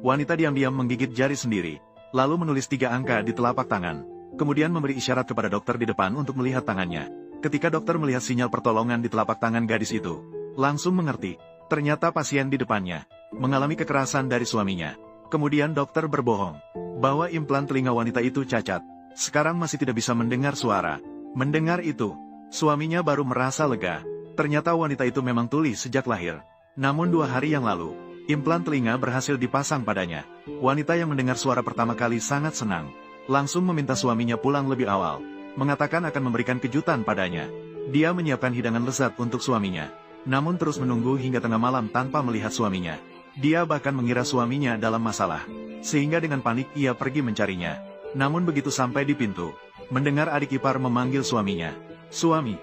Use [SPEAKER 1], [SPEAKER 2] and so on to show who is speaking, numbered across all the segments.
[SPEAKER 1] wanita diam-diam menggigit jari sendiri, lalu menulis 3 angka di telapak tangan. Kemudian memberi isyarat kepada dokter di depan untuk melihat tangannya. Ketika dokter melihat sinyal pertolongan di telapak tangan gadis itu, langsung mengerti, ternyata pasien di depannya mengalami kekerasan dari suaminya. Kemudian dokter berbohong bahwa implan telinga wanita itu cacat. Sekarang masih tidak bisa mendengar suara. Mendengar itu, suaminya baru merasa lega. Ternyata wanita itu memang tuli sejak lahir. Namun 2 hari yang lalu, implan telinga berhasil dipasang padanya. Wanita yang mendengar suara pertama kali sangat senang. Langsung meminta suaminya pulang lebih awal. Mengatakan akan memberikan kejutan padanya. Dia menyiapkan hidangan lezat untuk suaminya. Namun terus menunggu hingga tengah malam tanpa melihat suaminya. Dia bahkan mengira suaminya dalam masalah. Sehingga dengan panik ia pergi mencarinya. Namun begitu sampai di pintu, mendengar adik ipar memanggil suaminya. "Suami,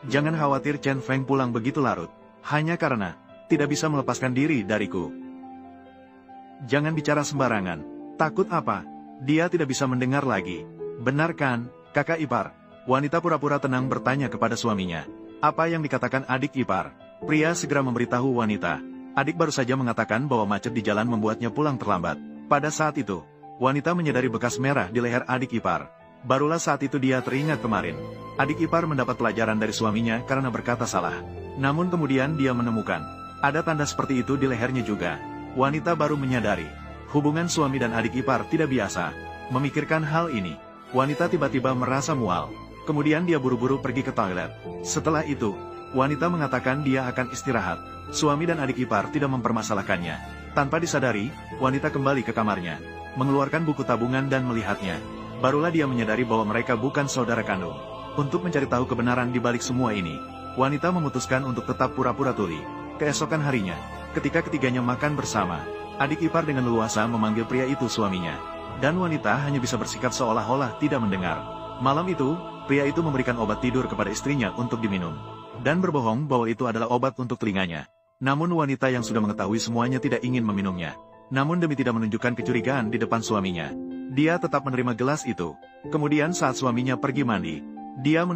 [SPEAKER 1] jangan khawatir Chen Feng pulang begitu larut. Hanya karena tidak bisa melepaskan diri dariku. Jangan bicara sembarangan. Takut apa? Dia tidak bisa mendengar lagi. Benar kan, kakak ipar?" Wanita pura-pura tenang bertanya kepada suaminya. Apa yang dikatakan adik ipar? Pria segera memberitahu wanita. Adik baru saja mengatakan bahwa macet di jalan membuatnya pulang terlambat. Pada saat itu, wanita menyadari bekas merah di leher adik ipar. Barulah saat itu dia teringat kemarin. Adik ipar mendapat pelajaran dari suaminya karena berkata salah. Namun kemudian dia menemukan ada tanda seperti itu di lehernya juga. Wanita baru menyadari hubungan suami dan adik ipar tidak biasa. Memikirkan hal ini, wanita tiba-tiba merasa mual. Kemudian dia buru-buru pergi ke toilet. Setelah itu, wanita mengatakan dia akan istirahat. Suami dan adik ipar tidak mempermasalahkannya. Tanpa disadari, wanita kembali ke kamarnya, mengeluarkan buku tabungan dan melihatnya. Barulah dia menyadari bahwa mereka bukan saudara kandung. Untuk mencari tahu kebenaran di balik semua ini, wanita memutuskan untuk tetap pura-pura tuli. Keesokan harinya, ketika ketiganya makan bersama, adik ipar dengan leluasa memanggil pria itu suaminya. Dan wanita hanya bisa bersikap seolah-olah tidak mendengar. Malam itu, pria itu memberikan obat tidur kepada istrinya untuk diminum. Dan berbohong bahwa itu adalah obat untuk telinganya. Namun wanita yang sudah mengetahui semuanya tidak ingin meminumnya. Namun demi tidak menunjukkan kecurigaan di depan suaminya, dia tetap menerima gelas itu. Kemudian saat suaminya pergi mandi, dia